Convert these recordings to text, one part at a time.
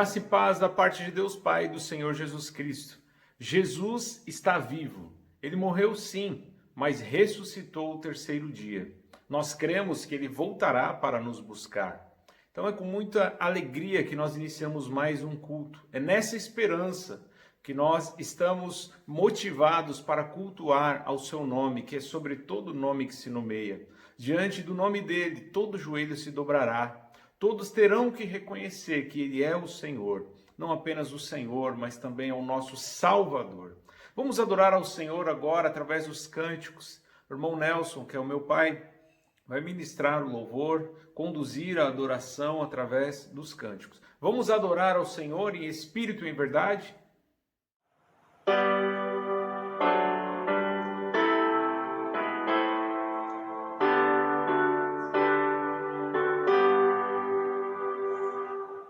Graça e paz da parte de Deus Pai e do Senhor Jesus Cristo. Jesus está vivo. Ele morreu sim, mas ressuscitou o terceiro dia. Nós cremos que ele voltará para nos buscar. Então é com muita alegria que nós iniciamos mais um culto. É nessa esperança que nós estamos motivados para cultuar ao seu nome, que é sobre todo nome que se nomeia. Diante do nome dele, todo joelho se dobrará. Todos terão que reconhecer que ele é o Senhor, não apenas o Senhor, mas também é o nosso Salvador. Vamos adorar ao Senhor agora através dos cânticos. O irmão Nelson, que é o meu pai, vai ministrar o louvor, conduzir a adoração através dos cânticos. Vamos adorar ao Senhor em espírito e em verdade?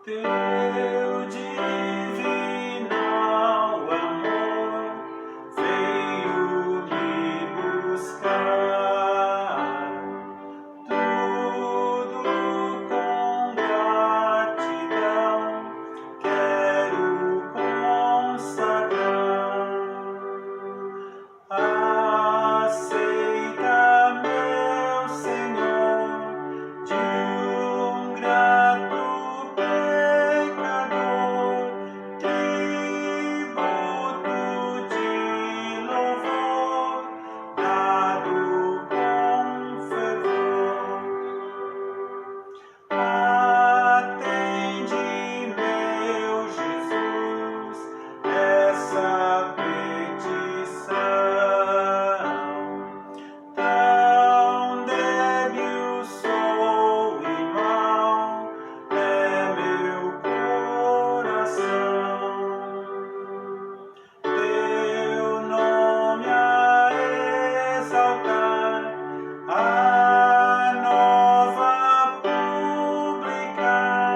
Teu divinal amor veio me buscar, tudo com gratidão quero consagrar. Aceita, meu Senhor, de um grato pecador, tributo de louvor, dado com fervor. Atende, meu Jesus, essa petição. Tão débil sou e mau é meu coração. Teu nome a exaltar, a nova publicar,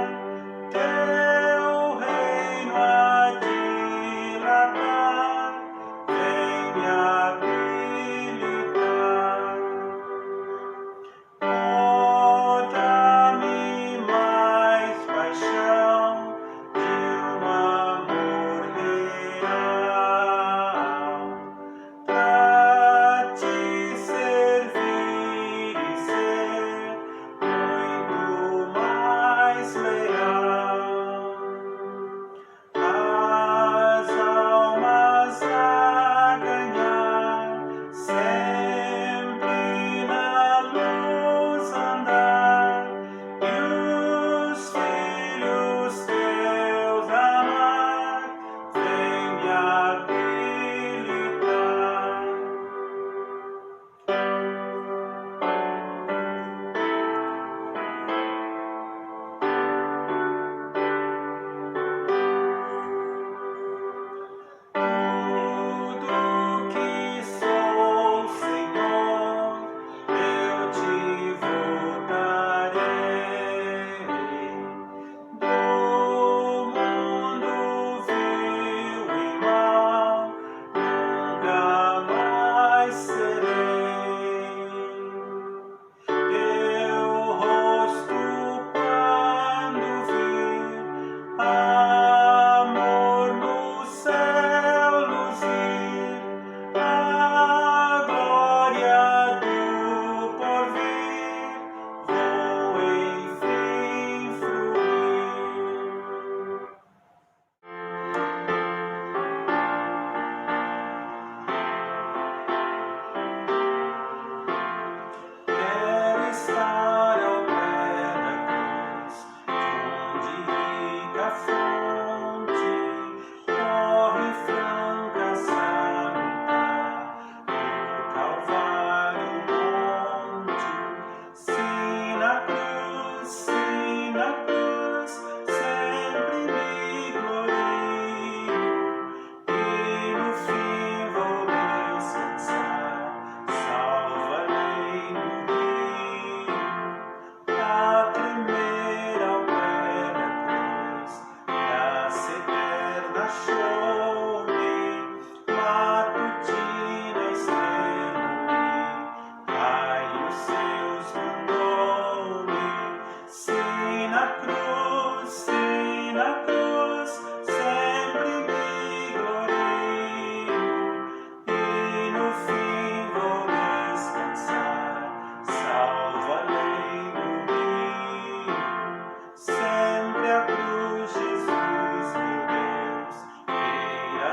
teu reino a dilatar, vem me habilitar. Oh, dá-me mais paixão de uma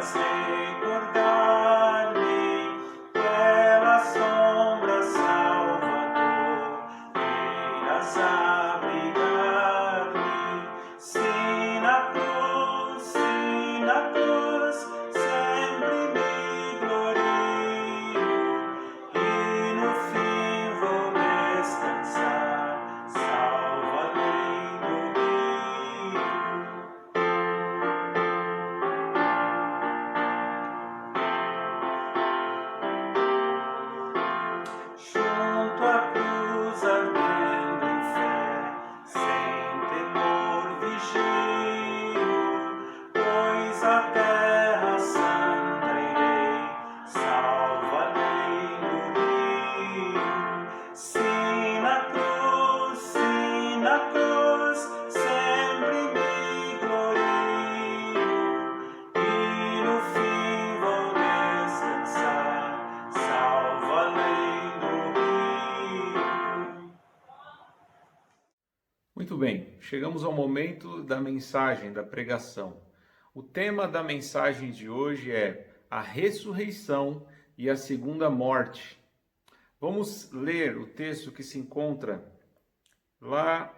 faz recordar-me pela sombra, Salvador, irás abrigar-me. Se na cruz sempre me glorio e no fim vou descansar, salvo além do rio. Junto à cruz ardendo em fé, sem temor vigio, pois a terra santa irei, salvo além do rio. Se na cruz sempre me glorio e no fim vou descansar, salvo além do rio. Muito bem, chegamos ao momento da mensagem, da pregação. O tema da mensagem de hoje é a ressurreição e a segunda morte. Vamos ler o texto que se encontra lá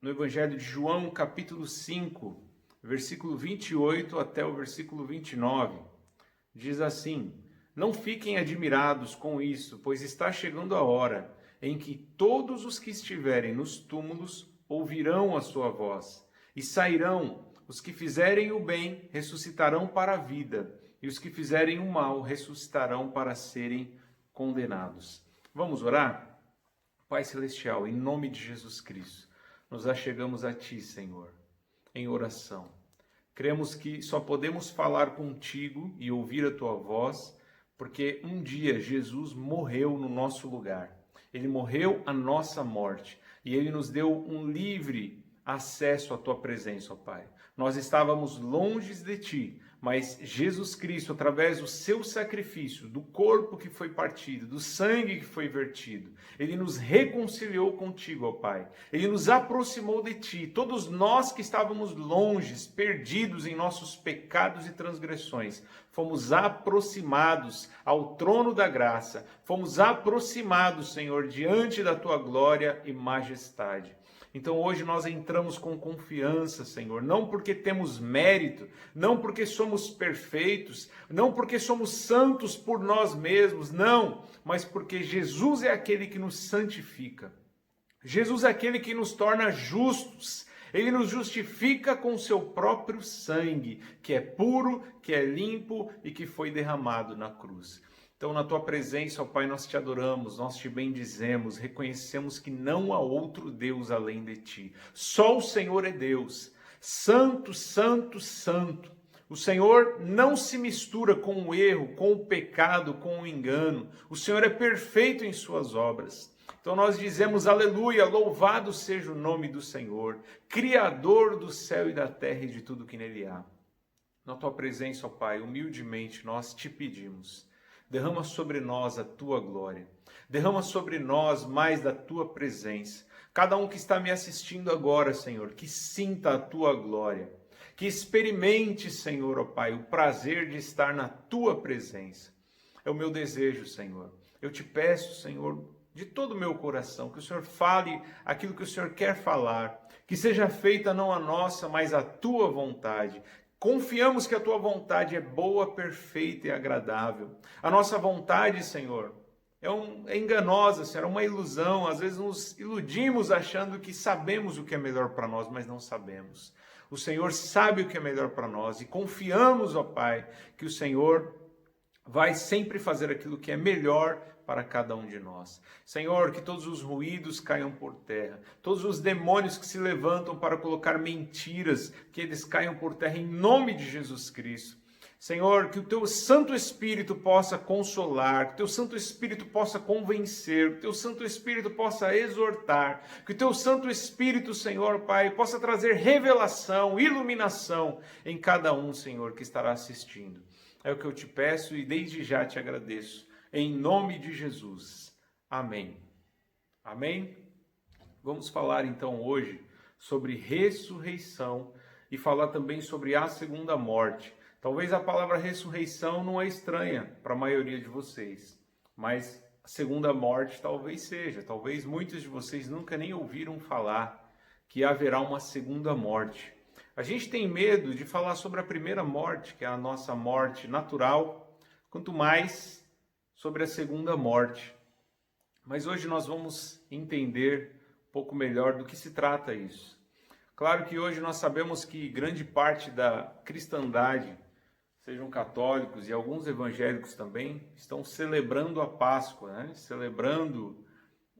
no Evangelho de João, capítulo 5, versículo 28 até o versículo 29. Diz assim: Não fiquem admirados com isso, pois está chegando a hora em que todos os que estiverem nos túmulos ouvirão a sua voz, e sairão. Os que fizerem o bem ressuscitarão para a vida, e os que fizerem o mal ressuscitarão para serem condenados. Vamos orar? Pai Celestial, em nome de Jesus Cristo, nos achegamos a Ti, Senhor, em oração. Cremos que só podemos falar contigo e ouvir a Tua voz, porque um dia Jesus morreu no nosso lugar. Ele morreu a nossa morte e Ele nos deu um livre acesso à Tua presença, ó Pai. Nós estávamos longe de Ti, mas Jesus Cristo, através do Seu sacrifício, do corpo que foi partido, do sangue que foi vertido, Ele nos reconciliou contigo, ó Pai. Ele nos aproximou de Ti. Todos nós que estávamos longes, perdidos em nossos pecados e transgressões, fomos aproximados ao trono da graça. Fomos aproximados, Senhor, diante da Tua glória e majestade. Então hoje nós entramos com confiança, Senhor, não porque temos mérito, não porque somos perfeitos, não porque somos santos por nós mesmos, não, mas porque Jesus é aquele que nos santifica. Jesus é aquele que nos torna justos. Ele nos justifica com o seu próprio sangue, que é puro, que é limpo e que foi derramado na cruz. Então, na Tua presença, ó Pai, nós Te adoramos, nós Te bendizemos, reconhecemos que não há outro Deus além de Ti. Só o Senhor é Deus. Santo, santo, santo. O Senhor não se mistura com o erro, com o pecado, com o engano. O Senhor é perfeito em Suas obras. Então nós dizemos aleluia, louvado seja o nome do Senhor, Criador do céu e da terra e de tudo que nele há. Na Tua presença, ó Pai, humildemente nós Te pedimos. Derrama sobre nós a Tua glória. Derrama sobre nós mais da Tua presença. Cada um que está me assistindo agora, Senhor, que sinta a Tua glória. Que experimente, Senhor, ó Pai, o prazer de estar na Tua presença. É o meu desejo, Senhor. Eu Te peço, Senhor, de todo o meu coração, que o Senhor fale aquilo que o Senhor quer falar. Que seja feita não a nossa, mas a Tua vontade. Confiamos que a Tua vontade é boa, perfeita e agradável. A nossa vontade, Senhor, é enganosa, Senhor, é uma ilusão. Às vezes nos iludimos achando que sabemos o que é melhor para nós, mas não sabemos. O Senhor sabe o que é melhor para nós e confiamos, ó Pai, que o Senhor vai sempre fazer aquilo que é melhor para cada um de nós. Senhor, que todos os ruídos caiam por terra, todos os demônios que se levantam para colocar mentiras, que eles caiam por terra em nome de Jesus Cristo. Senhor, que o Teu Santo Espírito possa consolar, que o Teu Santo Espírito possa convencer, que o Teu Santo Espírito possa exortar, que o Teu Santo Espírito, Senhor, Pai, possa trazer revelação, iluminação em cada um, Senhor, que estará assistindo. É o que eu Te peço e desde já Te agradeço. Em nome de Jesus. Amém. Amém? Vamos falar então hoje sobre ressurreição e falar também sobre a segunda morte. Talvez a palavra ressurreição não é estranha para a maioria de vocês, mas a segunda morte talvez seja. Talvez muitos de vocês nunca nem ouviram falar que haverá uma segunda morte. A gente tem medo de falar sobre a primeira morte, que é a nossa morte natural, quanto mais sobre a segunda morte. Mas hoje nós vamos entender um pouco melhor do que se trata isso. Claro que hoje nós sabemos que grande parte da cristandade, sejam católicos e alguns evangélicos também, estão celebrando a Páscoa, né? Celebrando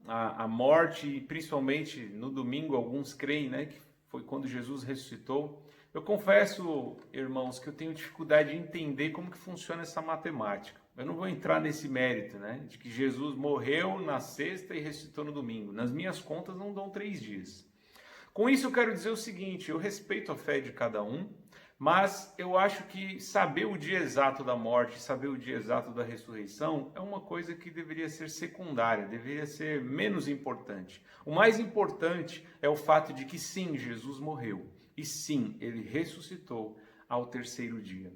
a morte, e principalmente no domingo alguns creem, né, que foi quando Jesus ressuscitou. Eu confesso, irmãos, que eu tenho dificuldade de entender como que funciona essa matemática. Eu não vou entrar nesse mérito, né, de que Jesus morreu na sexta e ressuscitou no domingo. Nas minhas contas não dão 3 dias. Com isso eu quero dizer o seguinte: eu respeito a fé de cada um, mas eu acho que saber o dia exato da morte, saber o dia exato da ressurreição é uma coisa que deveria ser secundária, deveria ser menos importante. O mais importante é o fato de que sim, Jesus morreu e sim, ele ressuscitou ao terceiro dia.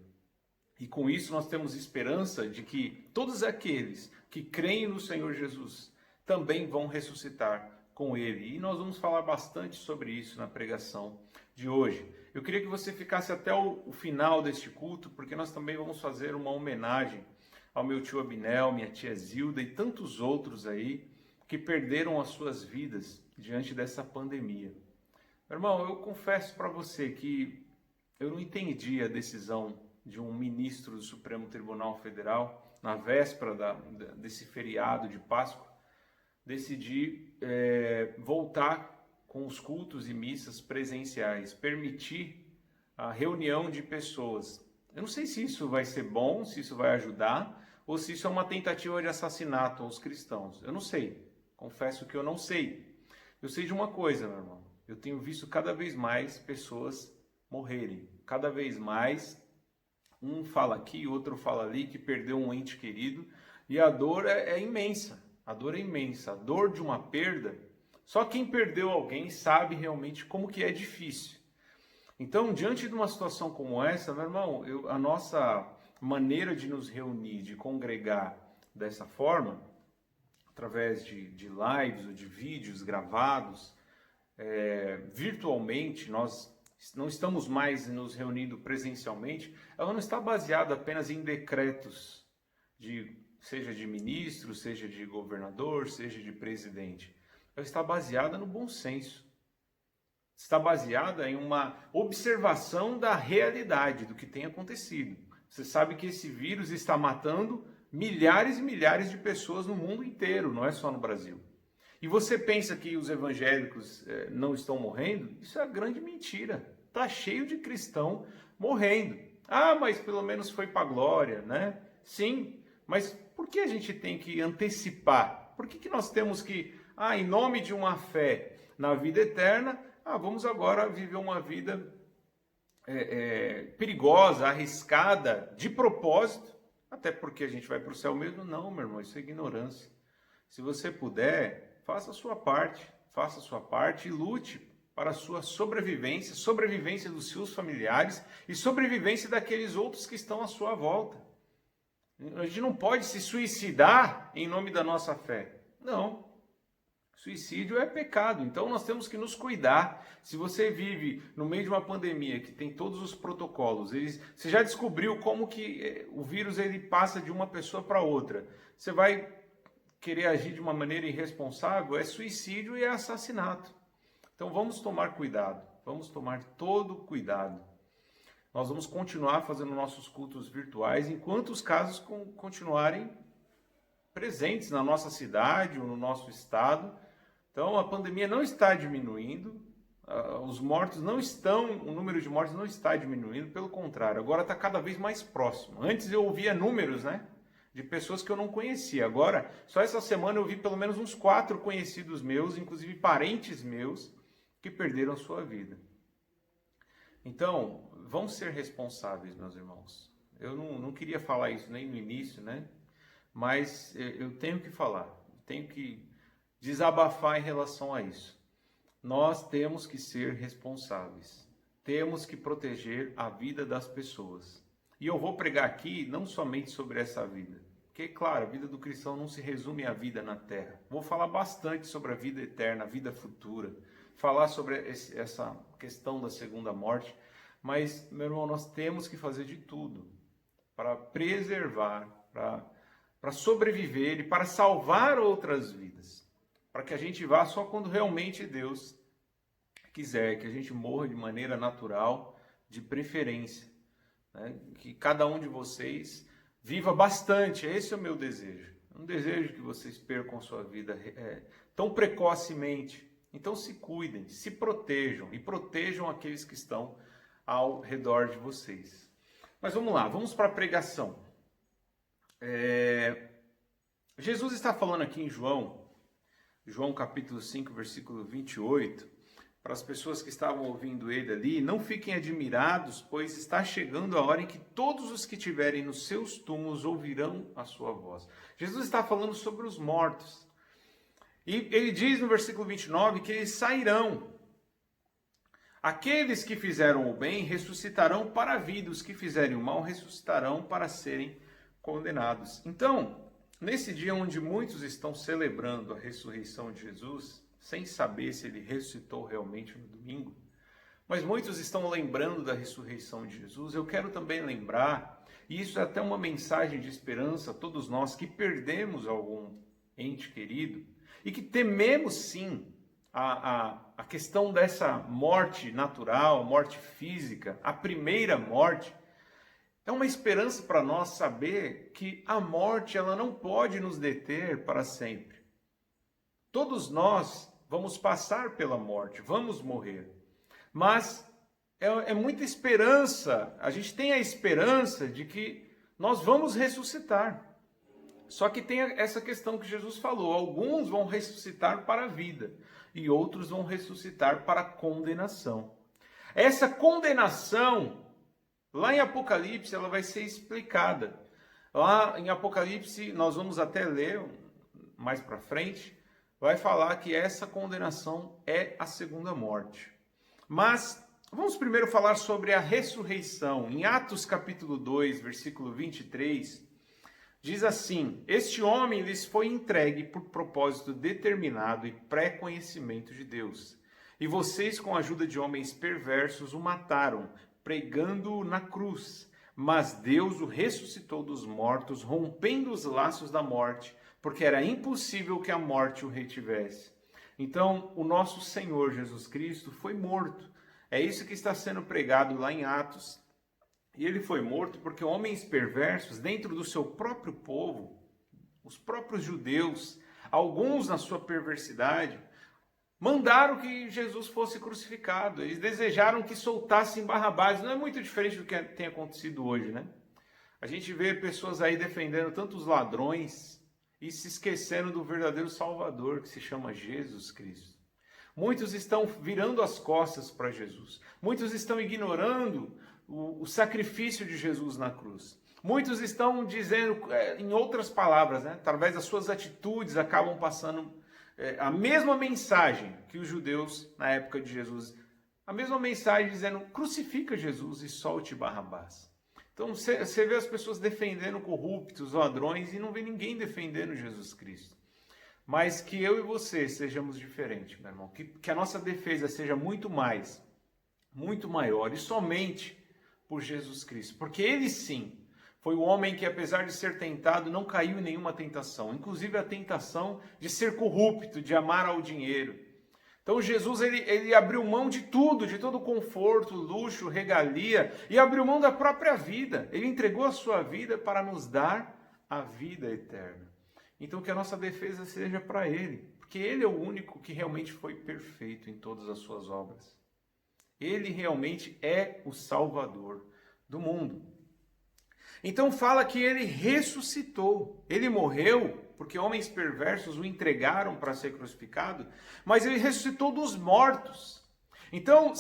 E com isso nós temos esperança de que todos aqueles que creem no Senhor Jesus também vão ressuscitar com ele. E nós vamos falar bastante sobre isso na pregação de hoje. Eu queria que você ficasse até o final deste culto, porque nós também vamos fazer uma homenagem ao meu tio Abinel, minha tia Zilda e tantos outros aí que perderam as suas vidas diante dessa pandemia. Meu irmão, eu confesso para você que eu não entendi a decisão de um ministro do Supremo Tribunal Federal, na véspera desse feriado de Páscoa, decidir voltar com os cultos e missas presenciais, permitir a reunião de pessoas. Eu não sei se isso vai ser bom, se isso vai ajudar, ou se isso é uma tentativa de assassinato aos cristãos. Eu não sei, confesso que eu não sei. Eu sei de uma coisa, meu irmão, eu tenho visto cada vez mais pessoas morrerem, cada vez mais um fala aqui, outro fala ali, que perdeu um ente querido, e a dor é imensa, a dor é imensa, a dor de uma perda. Só quem perdeu alguém sabe realmente como que é difícil. Então, diante de uma situação como essa, meu irmão, a nossa maneira de nos reunir, de congregar dessa forma, através de lives ou de vídeos gravados, virtualmente, nós não estamos mais nos reunindo presencialmente, ela não está baseada apenas em decretos, seja de ministro, seja de governador, seja de presidente. Ela está baseada no bom senso. Está baseada em uma observação da realidade, do que tem acontecido. Você sabe que esse vírus está matando milhares e milhares de pessoas no mundo inteiro, não é só no Brasil. E você pensa que os evangélicos não estão morrendo? Isso é uma grande mentira. Está cheio de cristão morrendo. Ah, mas pelo menos foi para a glória, né? Sim, mas por que a gente tem que antecipar? Por que nós temos que... em nome de uma fé na vida eterna, vamos agora viver uma vida perigosa, arriscada, de propósito, até porque a gente vai para o céu mesmo. Não, meu irmão, isso é ignorância. Se você puder, faça a sua parte e lute para a sua sobrevivência, sobrevivência dos seus familiares e sobrevivência daqueles outros que estão à sua volta. A gente não pode se suicidar em nome da nossa fé. Não. Suicídio é pecado, então nós temos que nos cuidar. Se você vive no meio de uma pandemia que tem todos os protocolos, você já descobriu como que o vírus ele passa de uma pessoa para outra. Você vai querer agir de uma maneira irresponsável, é suicídio e é assassinato. Então vamos tomar cuidado, vamos tomar todo cuidado. Nós vamos continuar fazendo nossos cultos virtuais enquanto os casos continuarem presentes na nossa cidade ou no nosso estado. Então a pandemia não está diminuindo, os mortos não estão, o número de mortos não está diminuindo, pelo contrário, agora está cada vez mais próximo. Antes eu ouvia números, né, de pessoas que eu não conhecia. Agora, só essa semana eu vi pelo menos uns 4 conhecidos meus, inclusive parentes meus, que perderam sua vida. Então, vamos ser responsáveis, meus irmãos. Eu não queria falar isso nem no início, né? Mas eu tenho que falar, tenho que desabafar em relação a isso. Nós temos que ser responsáveis, temos que proteger a vida das pessoas. E eu vou pregar aqui não somente sobre essa vida, porque, claro, a vida do cristão não se resume à vida na terra. Vou falar bastante sobre a vida eterna, a vida futura, falar sobre essa questão da segunda morte, mas, meu irmão, nós temos que fazer de tudo para preservar, para sobreviver e para salvar outras vidas, para que a gente vá só quando realmente Deus quiser, que a gente morra de maneira natural, de preferência, né? Que cada um de vocês viva bastante, esse é o meu desejo. Eu não desejo que vocês percam sua vida tão precocemente. Então se cuidem, se protejam e protejam aqueles que estão ao redor de vocês. Mas vamos lá, vamos para a pregação. Jesus está falando aqui em João capítulo 5, versículo 28, para as pessoas que estavam ouvindo ele ali: não fiquem admirados, pois está chegando a hora em que todos os que estiverem nos seus túmulos ouvirão a sua voz. Jesus está falando sobre os mortos. E ele diz no versículo 29 que eles sairão. Aqueles que fizeram o bem ressuscitarão para a vida, os que fizerem o mal ressuscitarão para serem condenados. Então, nesse dia onde muitos estão celebrando a ressurreição de Jesus, sem saber se ele ressuscitou realmente no domingo, mas muitos estão lembrando da ressurreição de Jesus, eu quero também lembrar, e isso é até uma mensagem de esperança a todos nós que perdemos algum ente querido e que tememos sim a questão dessa morte natural, morte física, a primeira morte. É uma esperança para nós saber que a morte ela não pode nos deter para sempre. Todos nós vamos passar pela morte, vamos morrer. Mas é muita esperança, a gente tem a esperança de que nós vamos ressuscitar. Só que tem essa questão que Jesus falou: alguns vão ressuscitar para a vida e outros vão ressuscitar para a condenação. Essa condenação, lá em Apocalipse, ela vai ser explicada. Lá em Apocalipse, nós vamos até ler mais para frente, vai falar que essa condenação é a segunda morte. Mas vamos primeiro falar sobre a ressurreição. Em Atos capítulo 2, versículo 23, diz assim: este homem lhes foi entregue por propósito determinado e pré-conhecimento de Deus. E vocês, com a ajuda de homens perversos, o mataram, pregando-o na cruz. Mas Deus o ressuscitou dos mortos, rompendo os laços da morte, porque era impossível que a morte o retivesse. Então, o nosso Senhor Jesus Cristo foi morto. É isso que está sendo pregado lá em Atos. E ele foi morto porque homens perversos, dentro do seu próprio povo, os próprios judeus, alguns na sua perversidade, mandaram que Jesus fosse crucificado. Eles desejaram que soltassem Barrabás. Não é muito diferente do que tem acontecido hoje, né? A gente vê pessoas aí defendendo tantos ladrões e se esquecendo do verdadeiro Salvador, que se chama Jesus Cristo. Muitos estão virando as costas para Jesus. Muitos estão ignorando o sacrifício de Jesus na cruz. Muitos estão dizendo, em outras palavras, né, através das suas atitudes, acabam passando a mesma mensagem que os judeus na época de Jesus. A mesma mensagem dizendo: crucifica Jesus e solte Barrabás. Então você vê as pessoas defendendo corruptos, ladrões, e não vê ninguém defendendo Jesus Cristo. Mas que eu e você sejamos diferentes, meu irmão. Que a nossa defesa seja muito maior, e somente por Jesus Cristo. Porque ele sim foi o homem que, apesar de ser tentado, não caiu em nenhuma tentação. Inclusive a tentação de ser corrupto, de amar ao dinheiro. Então Jesus ele abriu mão de tudo, de todo conforto, luxo, regalia, e abriu mão da própria vida. Ele entregou a sua vida para nos dar a vida eterna. Então que a nossa defesa seja para ele, porque ele é o único que realmente foi perfeito em todas as suas obras. Ele realmente é o Salvador do mundo. Então fala que ele ressuscitou. Ele morreu porque homens perversos o entregaram para ser crucificado, mas ele ressuscitou dos mortos. Então,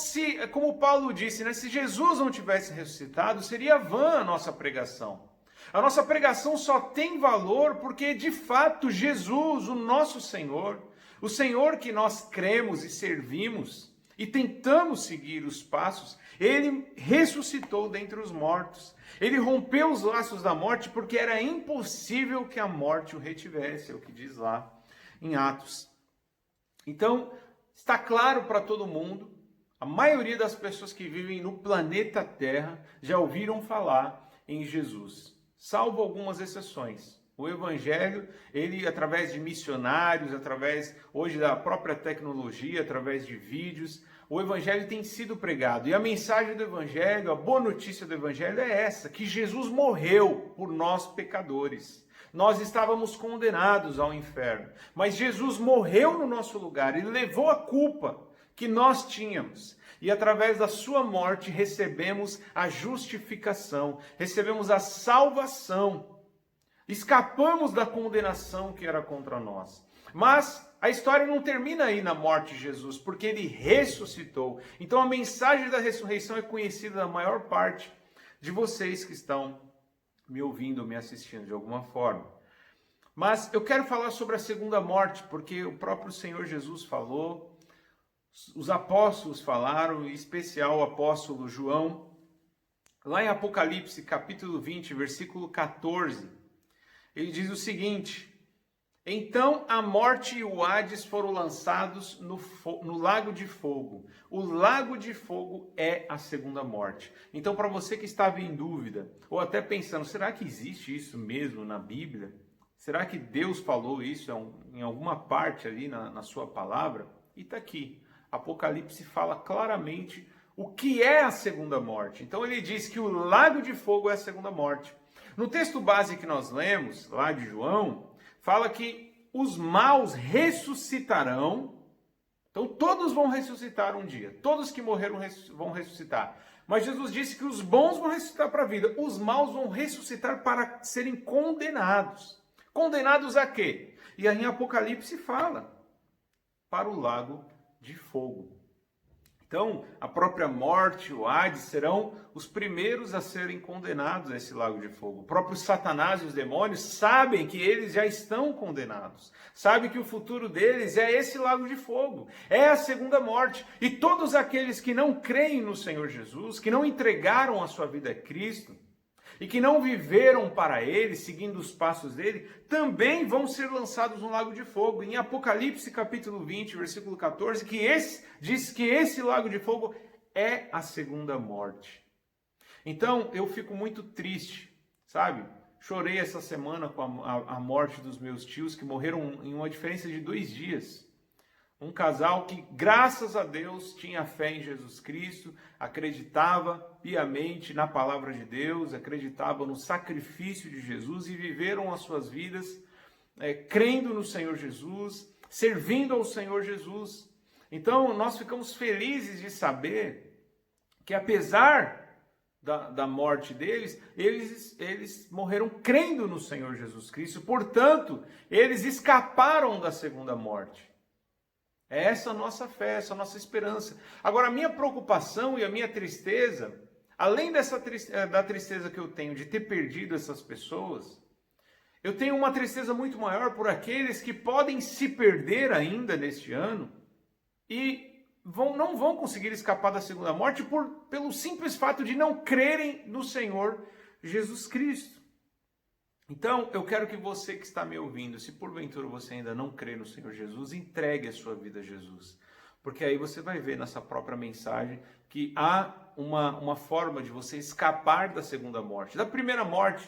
como Paulo disse, né, se Jesus não tivesse ressuscitado, seria vã a nossa pregação. A nossa pregação só tem valor porque, de fato, Jesus, o nosso Senhor, o Senhor que nós cremos e servimos, e tentamos seguir os passos, ele ressuscitou dentre os mortos. Ele rompeu os laços da morte porque era impossível que a morte o retivesse, é o que diz lá em Atos. Então, está claro para todo mundo, a maioria das pessoas que vivem no planeta Terra já ouviram falar em Jesus, salvo algumas exceções. O Evangelho, ele através de missionários, através hoje da própria tecnologia, através de vídeos, o Evangelho tem sido pregado. E a mensagem do Evangelho, a boa notícia do Evangelho é essa, que Jesus morreu por nós pecadores. Nós estávamos condenados ao inferno, mas Jesus morreu no nosso lugar, ele levou a culpa que nós tínhamos. E através da sua morte recebemos a justificação, recebemos a salvação. Escapamos da condenação que era contra nós. Mas a história não termina aí na morte de Jesus, porque ele ressuscitou. Então a mensagem da ressurreição é conhecida da maior parte de vocês que estão me ouvindo, me assistindo de alguma forma. Mas eu quero falar sobre a segunda morte, porque o próprio Senhor Jesus falou, os apóstolos falaram, em especial o apóstolo João, lá em Apocalipse, capítulo 20, versículo 14, ele diz o seguinte: então a morte e o Hades foram lançados no lago de fogo. O lago de fogo é a segunda morte. Então, para você que estava em dúvida, ou até pensando, será que existe isso mesmo na Bíblia? Será que Deus falou isso em alguma parte ali na sua palavra? E está aqui. Apocalipse fala claramente o que é a segunda morte. Então ele diz que o lago de fogo é a segunda morte. No texto base que nós lemos, lá de João, fala que os maus ressuscitarão. Então todos vão ressuscitar um dia. Todos que morreram vão ressuscitar. Mas Jesus disse que os bons vão ressuscitar para a vida. Os maus vão ressuscitar para serem condenados. Condenados a quê? E aí em Apocalipse fala, para o lago de fogo. Então, a própria morte, o Hades, serão os primeiros a serem condenados a esse lago de fogo. O próprio Satanás e os demônios sabem que eles já estão condenados. Sabem que o futuro deles é esse lago de fogo. É a segunda morte. E todos aqueles que não creem no Senhor Jesus, que não entregaram a sua vida a Cristo, e que não viveram para ele, seguindo os passos dele, também vão ser lançados no lago de fogo. Em Apocalipse capítulo 20, versículo 14, diz que esse lago de fogo é a segunda morte. Então, eu fico muito triste, sabe? Chorei essa semana com a morte dos meus tios, que morreram em uma diferença de 2 dias. Um casal que, graças a Deus, tinha fé em Jesus Cristo, acreditava piamente na palavra de Deus, acreditava no sacrifício de Jesus e viveram as suas vidas crendo no Senhor Jesus, servindo ao Senhor Jesus. Então, nós ficamos felizes de saber que, apesar da morte deles, eles morreram crendo no Senhor Jesus Cristo. Portanto, eles escaparam da segunda morte. É essa a nossa fé, essa a nossa esperança. Agora, a minha preocupação e a minha tristeza, além da tristeza que eu tenho de ter perdido essas pessoas, eu tenho uma tristeza muito maior por aqueles que podem se perder ainda neste ano e não vão conseguir escapar da segunda morte pelo simples fato de não crerem no Senhor Jesus Cristo. Então, eu quero que você que está me ouvindo, se porventura você ainda não crê no Senhor Jesus, entregue a sua vida a Jesus. Porque aí você vai ver nessa própria mensagem que há uma forma de você escapar da segunda morte. Da primeira morte,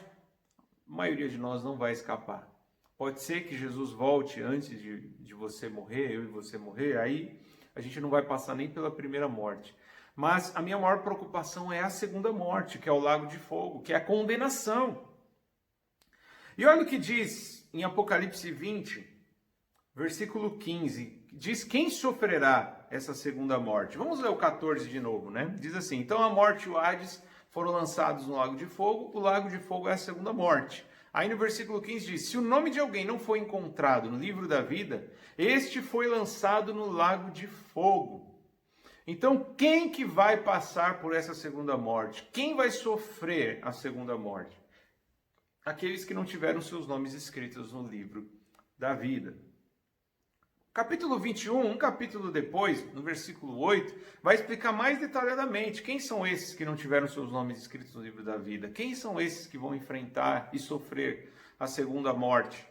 a maioria de nós não vai escapar. Pode ser que Jesus volte antes de você morrer, eu e você morrer, aí a gente não vai passar nem pela primeira morte. Mas a minha maior preocupação é a segunda morte, que é o lago de fogo, que é a condenação. E olha o que diz em Apocalipse 20, versículo 15. Diz quem sofrerá essa segunda morte. Vamos ler o 14 de novo, né? Diz assim: então a morte e o Hades foram lançados no lago de fogo. O lago de fogo é a segunda morte. Aí no versículo 15 diz: se o nome de alguém não foi encontrado no livro da vida, este foi lançado no lago de fogo. Então quem que vai passar por essa segunda morte? Quem vai sofrer a segunda morte? Aqueles que não tiveram seus nomes escritos no livro da vida. Capítulo 21, um capítulo depois, no versículo 8, vai explicar mais detalhadamente quem são esses que não tiveram seus nomes escritos no livro da vida. Quem são esses que vão enfrentar e sofrer a segunda morte.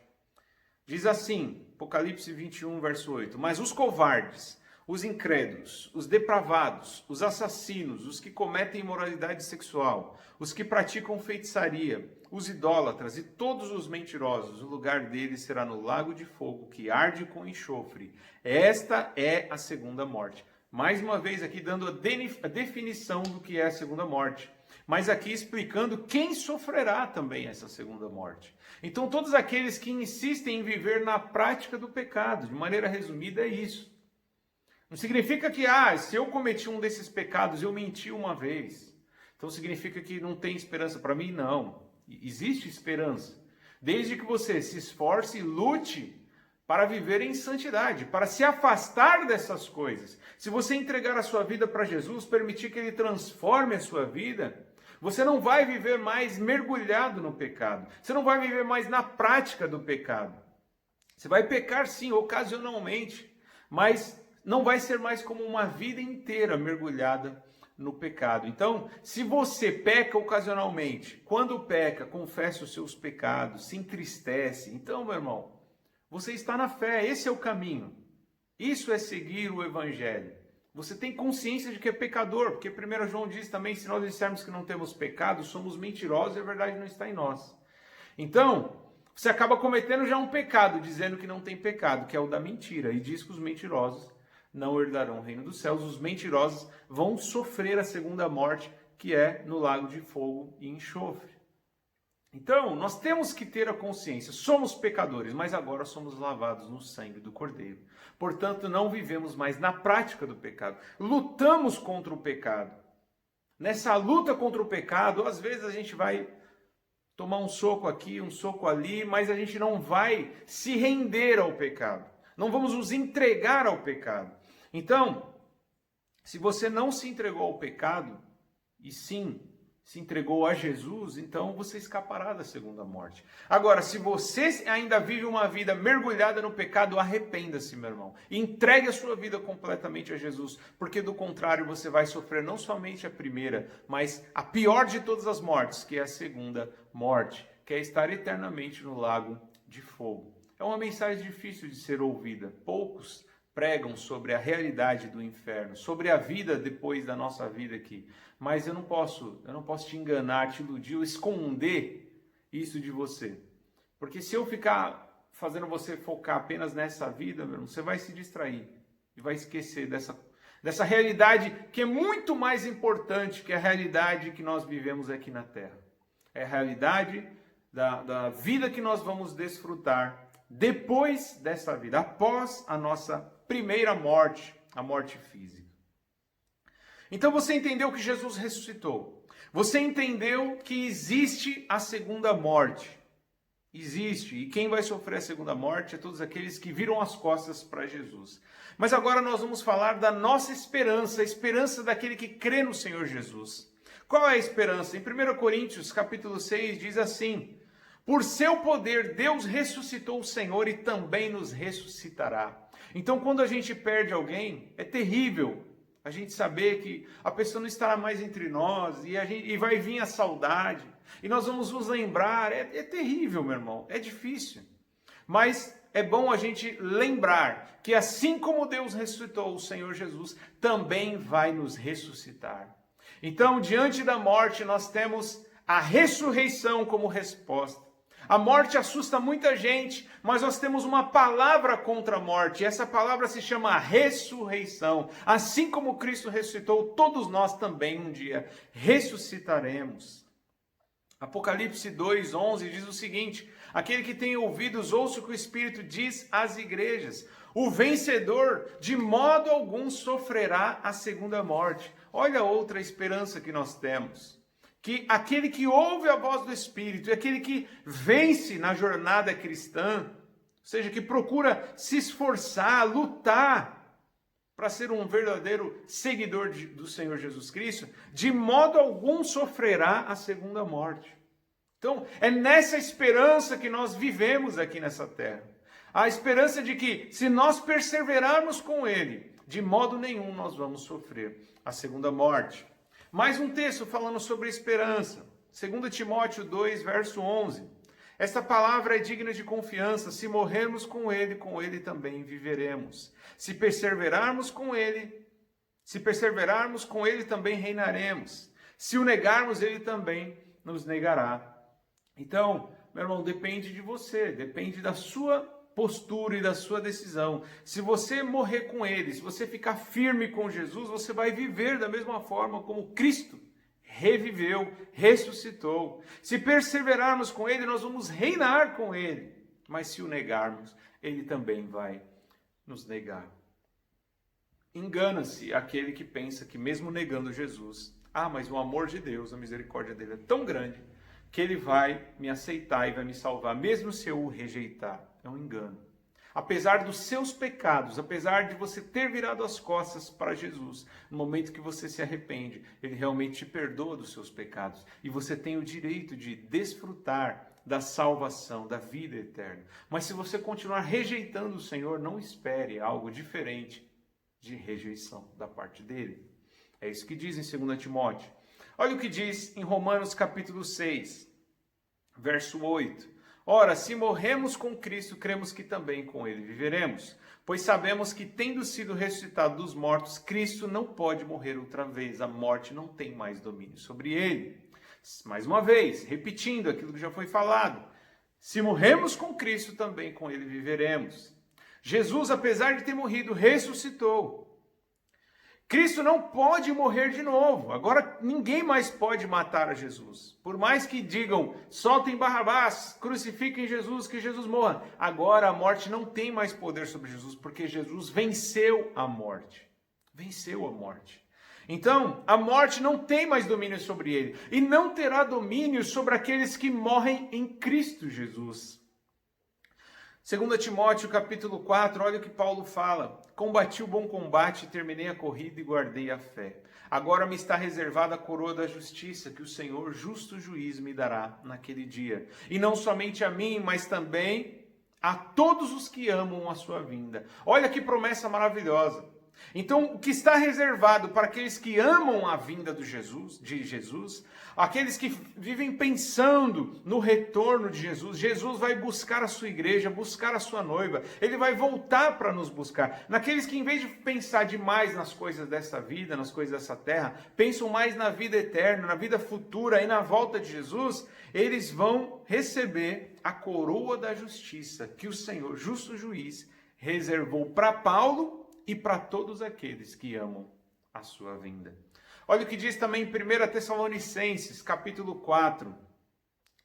Diz assim, Apocalipse 21, verso 8: Mas os covardes, os incrédulos, os depravados, os assassinos, os que cometem imoralidade sexual, os que praticam feitiçaria, os idólatras e todos os mentirosos, o lugar deles será no lago de fogo que arde com enxofre. Esta é a segunda morte. Mais uma vez aqui dando a definição do que é a segunda morte, mas aqui explicando quem sofrerá também essa segunda morte. Então todos aqueles que insistem em viver na prática do pecado, de maneira resumida é isso. Não significa que, se eu cometi um desses pecados, eu menti uma vez, então significa que não tem esperança para mim? Não. Existe esperança. Desde que você se esforce e lute para viver em santidade, para se afastar dessas coisas. Se você entregar a sua vida para Jesus, permitir que Ele transforme a sua vida, você não vai viver mais mergulhado no pecado. Você não vai viver mais na prática do pecado. Você vai pecar sim, ocasionalmente, mas não vai ser mais como uma vida inteira mergulhada no pecado. Então, se você peca ocasionalmente, quando peca, confessa os seus pecados, se entristece, então, meu irmão, você está na fé, esse é o caminho. Isso é seguir o Evangelho. Você tem consciência de que é pecador, porque 1 João diz também, se nós dissermos que não temos pecado, somos mentirosos e a verdade não está em nós. Então, você acaba cometendo já um pecado, dizendo que não tem pecado, que é o da mentira, e diz que os mentirosos não herdarão o reino dos céus. Os mentirosos vão sofrer a segunda morte, que é no lago de fogo e enxofre. Então, nós temos que ter a consciência, somos pecadores, mas agora somos lavados no sangue do Cordeiro. Portanto, não vivemos mais na prática do pecado. Lutamos contra o pecado. Nessa luta contra o pecado, às vezes a gente vai tomar um soco aqui, um soco ali, mas a gente não vai se render ao pecado. Não vamos nos entregar ao pecado. Então, se você não se entregou ao pecado, e sim se entregou a Jesus, então você escapará da segunda morte. Agora, se você ainda vive uma vida mergulhada no pecado, arrependa-se, meu irmão. Entregue a sua vida completamente a Jesus, porque do contrário você vai sofrer não somente a primeira, mas a pior de todas as mortes, que é a segunda morte, que é estar eternamente no lago de fogo. É uma mensagem difícil de ser ouvida. Poucos pregam sobre a realidade do inferno, sobre a vida depois da nossa vida aqui. Mas eu não posso te enganar, te iludir, ou esconder isso de você. Porque se eu ficar fazendo você focar apenas nessa vida, meu irmão, você vai se distrair e vai esquecer dessa realidade que é muito mais importante que a realidade que nós vivemos aqui na Terra. É a realidade da vida que nós vamos desfrutar depois dessa vida, após a nossa primeira morte, a morte física. Então você entendeu que Jesus ressuscitou. Você entendeu que existe a segunda morte. Existe. E quem vai sofrer a segunda morte é todos aqueles que viram as costas para Jesus. Mas agora nós vamos falar da nossa esperança, a esperança daquele que crê no Senhor Jesus. Qual é a esperança? Em 1 Coríntios, capítulo 6, diz assim: por seu poder, Deus ressuscitou o Senhor e também nos ressuscitará. Então, quando a gente perde alguém, é terrível a gente saber que a pessoa não estará mais entre nós e vai vir a saudade. E nós vamos nos lembrar. É terrível, meu irmão. É difícil. Mas é bom a gente lembrar que assim como Deus ressuscitou o Senhor Jesus, também vai nos ressuscitar. Então, diante da morte, nós temos a ressurreição como resposta. A morte assusta muita gente, mas nós temos uma palavra contra a morte. E essa palavra se chama ressurreição. Assim como Cristo ressuscitou, todos nós também um dia ressuscitaremos. Apocalipse 2:11 diz o seguinte: aquele que tem ouvidos, ouça o que o Espírito diz às igrejas. O vencedor, de modo algum, sofrerá a segunda morte. Olha outra esperança que nós temos. Que aquele que ouve a voz do Espírito e aquele que vence na jornada cristã, ou seja, que procura se esforçar, lutar para ser um verdadeiro seguidor do Senhor Jesus Cristo, de modo algum sofrerá a segunda morte. Então, é nessa esperança que nós vivemos aqui nessa terra. A esperança de que, se nós perseverarmos com Ele, de modo nenhum nós vamos sofrer a segunda morte. Mais um texto falando sobre esperança. 2 Timóteo 2, verso 11. Esta palavra é digna de confiança. Se morrermos com Ele também viveremos. Se perseverarmos com Ele também reinaremos. Se o negarmos, Ele também nos negará. Então, meu irmão, depende de você, depende da sua postura e da sua decisão. Se você morrer com Ele, se você ficar firme com Jesus, você vai viver da mesma forma como Cristo reviveu, ressuscitou. Se perseverarmos com Ele, nós vamos reinar com Ele. Mas se o negarmos, Ele também vai nos negar. Engana-se aquele que pensa que mesmo negando Jesus, mas o amor de Deus, a misericórdia dele é tão grande que Ele vai me aceitar e vai me salvar, mesmo se eu o rejeitar. É um engano. Apesar dos seus pecados, apesar de você ter virado as costas para Jesus, no momento que você se arrepende, Ele realmente te perdoa dos seus pecados. E você tem o direito de desfrutar da salvação, da vida eterna. Mas se você continuar rejeitando o Senhor, não espere algo diferente de rejeição da parte dele. É isso que diz em 2 Timóteo. Olha o que diz em Romanos capítulo 6, verso 8. Ora, se morremos com Cristo, cremos que também com Ele viveremos. Pois sabemos que, tendo sido ressuscitado dos mortos, Cristo não pode morrer outra vez. A morte não tem mais domínio sobre Ele. Mais uma vez, repetindo aquilo que já foi falado. Se morremos com Cristo, também com Ele viveremos. Jesus, apesar de ter morrido, ressuscitou. Cristo não pode morrer de novo. Agora ninguém mais pode matar a Jesus. Por mais que digam, soltem Barrabás, crucifiquem Jesus, que Jesus morra. Agora a morte não tem mais poder sobre Jesus, porque Jesus venceu a morte. Venceu a morte. Então, a morte não tem mais domínio sobre ele. E não terá domínio sobre aqueles que morrem em Cristo Jesus. 2 Timóteo capítulo 4, olha o que Paulo fala. Combati o bom combate, terminei a corrida e guardei a fé. Agora me está reservada a coroa da justiça, que o Senhor, justo juiz, me dará naquele dia. E não somente a mim, mas também a todos os que amam a sua vinda. Olha que promessa maravilhosa. Então, o que está reservado para aqueles que amam a vinda de Jesus, aqueles que vivem pensando no retorno de Jesus, Jesus vai buscar a sua igreja, buscar a sua noiva, Ele vai voltar para nos buscar. Naqueles que, em vez de pensar demais nas coisas dessa vida, nas coisas dessa terra, pensam mais na vida eterna, na vida futura e na volta de Jesus, eles vão receber a coroa da justiça que o Senhor, justo juiz, reservou para Paulo e para todos aqueles que amam a sua vinda. Olha o que diz também em 1 Tessalonicenses, capítulo 4,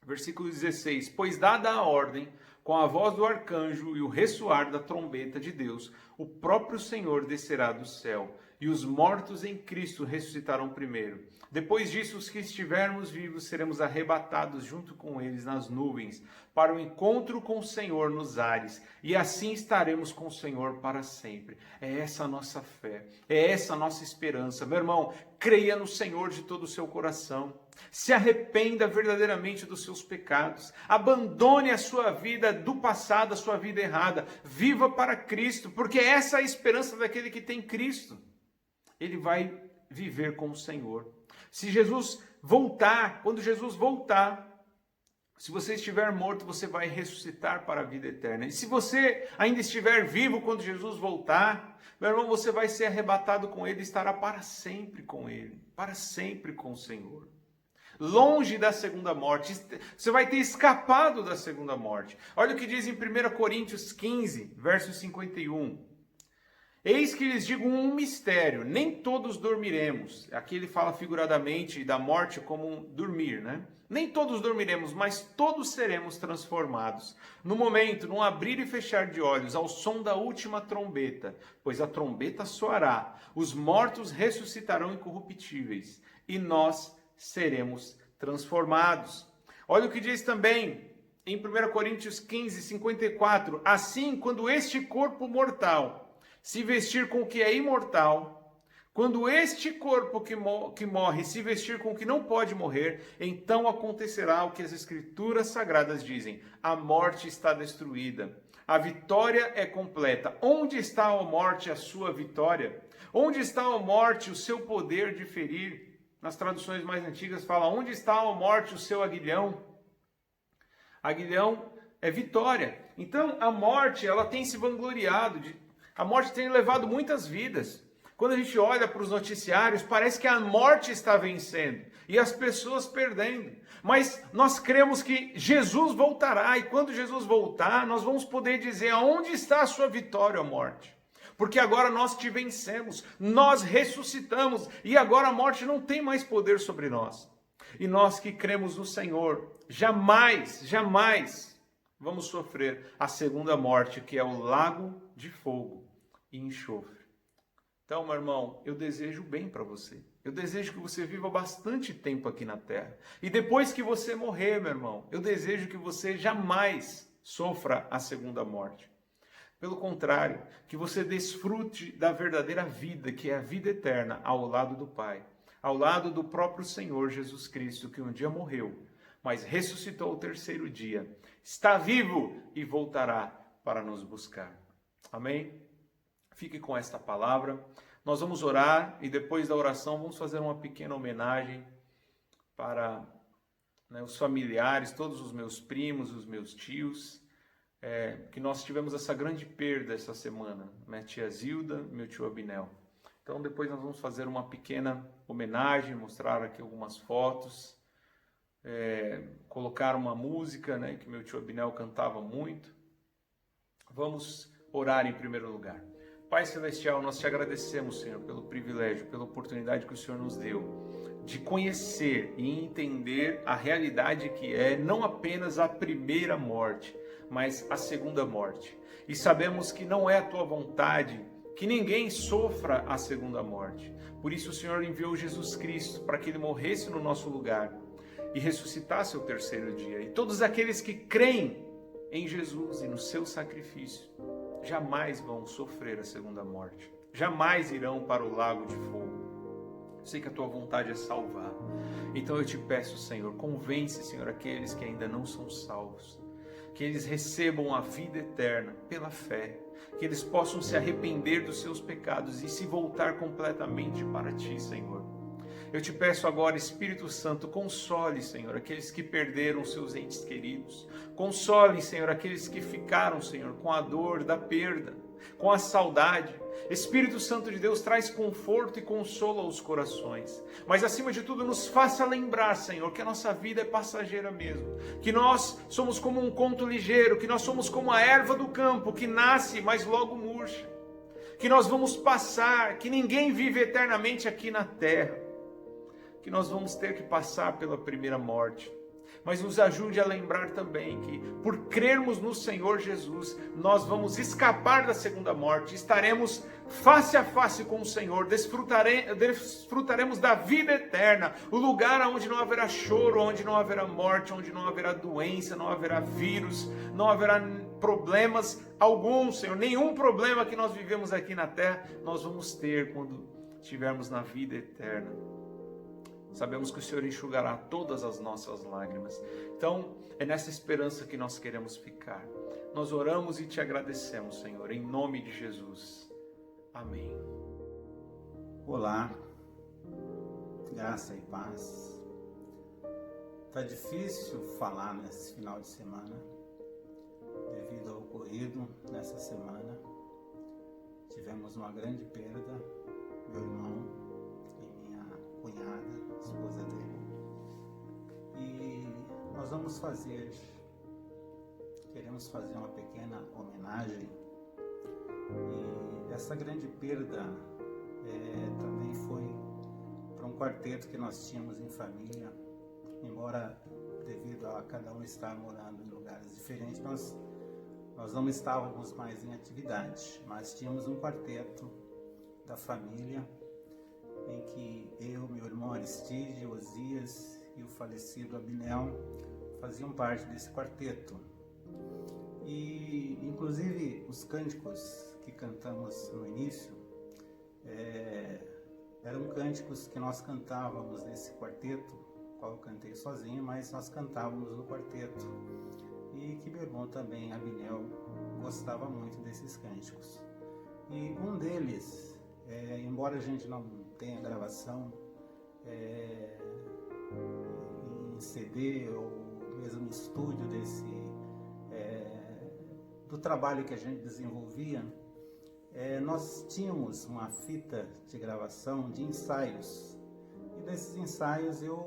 versículo 16. Pois dada a ordem, com a voz do arcanjo e o ressoar da trombeta de Deus, o próprio Senhor descerá do céu, e os mortos em Cristo ressuscitarão primeiro. Depois disso, os que estivermos vivos seremos arrebatados junto com eles nas nuvens, para o encontro com o Senhor nos ares, e assim estaremos com o Senhor para sempre. É essa a nossa fé, é essa a nossa esperança. Meu irmão, creia no Senhor de todo o seu coração. Se arrependa verdadeiramente dos seus pecados. Abandone a sua vida do passado, a sua vida errada. Viva para Cristo, porque essa é a esperança daquele que tem Cristo. Ele vai viver com o Senhor. Se Jesus voltar, quando Jesus voltar, se você estiver morto, você vai ressuscitar para a vida eterna. E se você ainda estiver vivo quando Jesus voltar, meu irmão, você vai ser arrebatado com Ele e estará para sempre com Ele, para sempre com o Senhor. Longe da segunda morte, você vai ter escapado da segunda morte. Olha o que diz em 1 Coríntios 15, verso 51. Eis que lhes digo um mistério, nem todos dormiremos. Aqui ele fala figuradamente da morte como um dormir, né? Nem todos dormiremos, mas todos seremos transformados. No momento, num abrir e fechar de olhos, ao som da última trombeta, pois a trombeta soará, os mortos ressuscitarão incorruptíveis, e nós seremos transformados. Olha o que diz também em 1 Coríntios 15, 54. Assim, quando este corpo mortal se vestir com o que é imortal, quando este corpo que morre se vestir com o que não pode morrer, então acontecerá o que as Escrituras Sagradas dizem: a morte está destruída. A vitória é completa. Onde está, ó morte, a sua vitória? Onde está, ó morte, o seu poder de ferir? Nas traduções mais antigas fala, onde está, ó morte, o seu aguilhão? Aguilhão é vitória. Então, a morte, ela tem se vangloriado, a morte tem levado muitas vidas. Quando a gente olha para os noticiários, parece que a morte está vencendo e as pessoas perdendo. Mas nós cremos que Jesus voltará, e quando Jesus voltar, nós vamos poder dizer aonde está a sua vitória, ó morte. Porque agora nós te vencemos, nós ressuscitamos e agora a morte não tem mais poder sobre nós. E nós que cremos no Senhor, jamais, jamais vamos sofrer a segunda morte, que é o lago de fogo e enxofre. Então, meu irmão, eu desejo bem para você. Eu desejo que você viva bastante tempo aqui na terra. E depois que você morrer, meu irmão, eu desejo que você jamais sofra a segunda morte. Pelo contrário, que você desfrute da verdadeira vida, que é a vida eterna, ao lado do Pai. Ao lado do próprio Senhor Jesus Cristo, que um dia morreu, mas ressuscitou ao terceiro dia. Está vivo e voltará para nos buscar. Amém? Fique com esta palavra. Nós vamos orar e depois da oração vamos fazer uma pequena homenagem para os familiares, todos os meus primos, os meus tios, que nós tivemos essa grande perda essa semana. Minha tia Zilda, meu tio Abinel. Então depois nós vamos fazer uma pequena homenagem, mostrar aqui algumas fotos, colocar uma música, que meu tio Abinel cantava muito. Vamos orar em primeiro lugar. Pai Celestial, nós te agradecemos, Senhor, pelo privilégio, pela oportunidade que o Senhor nos deu de conhecer e entender a realidade que é não apenas a primeira morte, mas a segunda morte. E sabemos que não é a tua vontade que ninguém sofra a segunda morte. Por isso o Senhor enviou Jesus Cristo para que ele morresse no nosso lugar e ressuscitasse ao terceiro dia. E todos aqueles que creem em Jesus e no seu sacrifício jamais vão sofrer a segunda morte. Jamais irão para o lago de fogo. Eu sei que a tua vontade é salvar. Então eu te peço, Senhor, convence, Senhor, aqueles que ainda não são salvos, que eles recebam a vida eterna pela fé, que eles possam se arrepender dos seus pecados e se voltar completamente para ti, Senhor. Eu te peço agora, Espírito Santo, console, Senhor, aqueles que perderam seus entes queridos. Console, Senhor, aqueles que ficaram, Senhor, com a dor da perda, com a saudade. Espírito Santo de Deus, traz conforto e consola os corações. Mas, acima de tudo, nos faça lembrar, Senhor, que a nossa vida é passageira mesmo. Que nós somos como um conto ligeiro, que nós somos como a erva do campo, que nasce, mas logo murcha. Que nós vamos passar, que ninguém vive eternamente aqui na terra. Que nós vamos ter que passar pela primeira morte, mas nos ajude a lembrar também que, por crermos no Senhor Jesus, nós vamos escapar da segunda morte, estaremos face a face com o Senhor, desfrutaremos da vida eterna, o lugar onde não haverá choro, onde não haverá morte, onde não haverá doença, não haverá vírus, não haverá problemas algum, Senhor. Nenhum problema que nós vivemos aqui na terra, nós vamos ter quando estivermos na vida eterna. Sabemos que o Senhor enxugará todas as nossas lágrimas. Então, é nessa esperança que nós queremos ficar. Nós oramos e te agradecemos, Senhor, em nome de Jesus. Amém. Olá, graça e paz. Tá difícil falar nesse final de semana, devido ao ocorrido nessa semana. Tivemos uma grande perda, meu irmão e minha cunhada, esposa dele. E nós queremos fazer uma pequena homenagem. E essa grande perda também foi para um quarteto que nós tínhamos em família. Embora devido a cada um estar morando em lugares diferentes, nós não estávamos mais em atividade, mas tínhamos um quarteto da família em que eu, meu irmão Aristide, Osias e o falecido Abinel faziam parte desse quarteto. E, inclusive, os cânticos que cantamos no início eram cânticos que nós cantávamos nesse quarteto, qual eu cantei sozinho, mas nós cantávamos no quarteto. e que meu irmão também, Abinel, gostava muito desses cânticos. E um deles, embora a gente não tenha gravação em CD ou mesmo em estúdio do trabalho que a gente desenvolvia, nós tínhamos uma fita de gravação de ensaios, e desses ensaios eu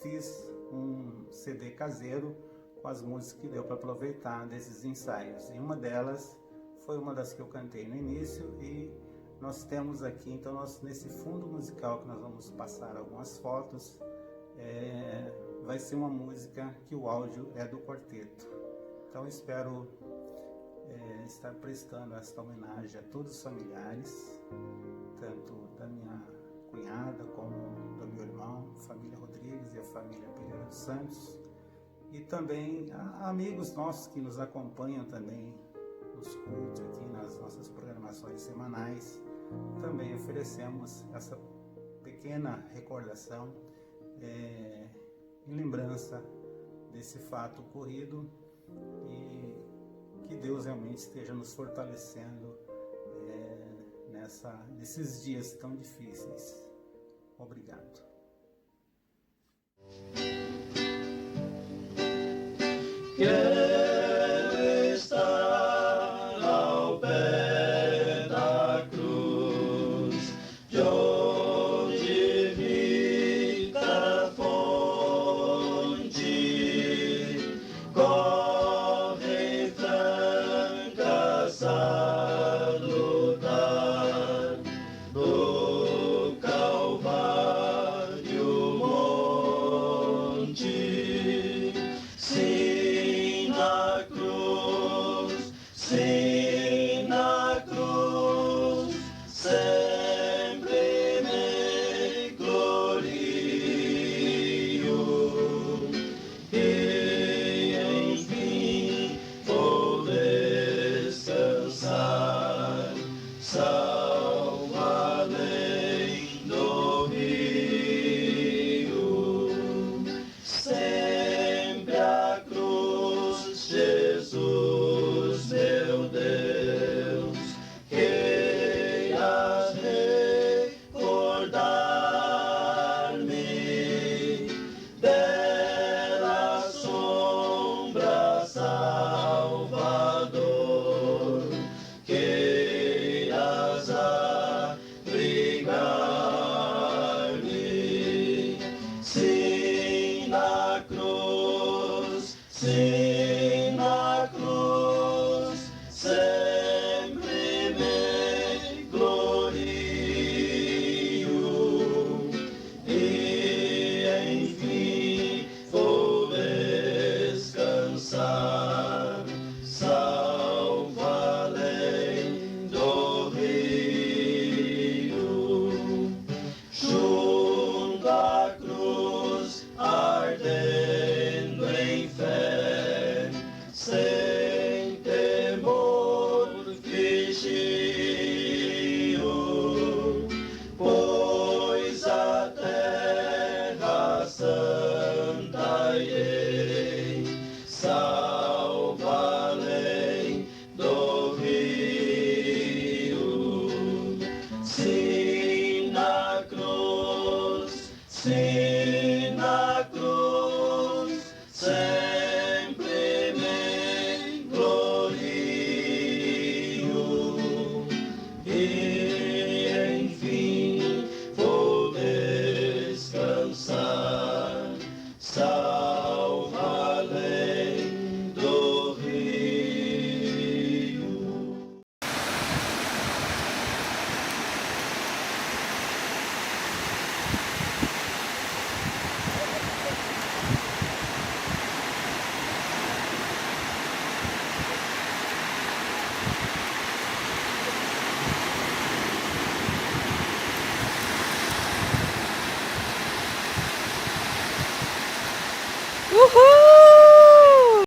fiz um CD caseiro com as músicas que deu para aproveitar desses ensaios, e uma delas foi uma das que eu cantei no início, e nós temos aqui, então, nesse fundo musical que nós vamos passar algumas fotos, vai ser uma música que o áudio é do quarteto. Então espero estar prestando esta homenagem a todos os familiares, tanto da minha cunhada como do meu irmão, família Rodrigues e a família Pereira dos Santos, e também a amigos nossos que nos acompanham também nos cultos aqui, nas nossas programações semanais. Também oferecemos essa pequena recordação em lembrança desse fato ocorrido, e que Deus realmente esteja nos fortalecendo nesses dias tão difíceis. Obrigado. Quero estar ao pé da cruz, de onde vica a fonte, corre franca salutar do Calvário monte. Sim, na cruz, sempre me glorio, e enfim vou descansar, salvo além do rio. Sempre a cruz, Jesus, meu Deus, queiras recordar-me dela sombra, Salvador, queiras abrigar-me. Sim, na cruz, sempre me glorio, e enfim vou descansar, salvo além do rio. Junto à cruz, ardendo em fé, sem temor vigio, pois a terra santa irei, salvo além do rio. Sim, na cruz, sempre me glorio, e enfim vou descansar, salvo além do rio. Uhul!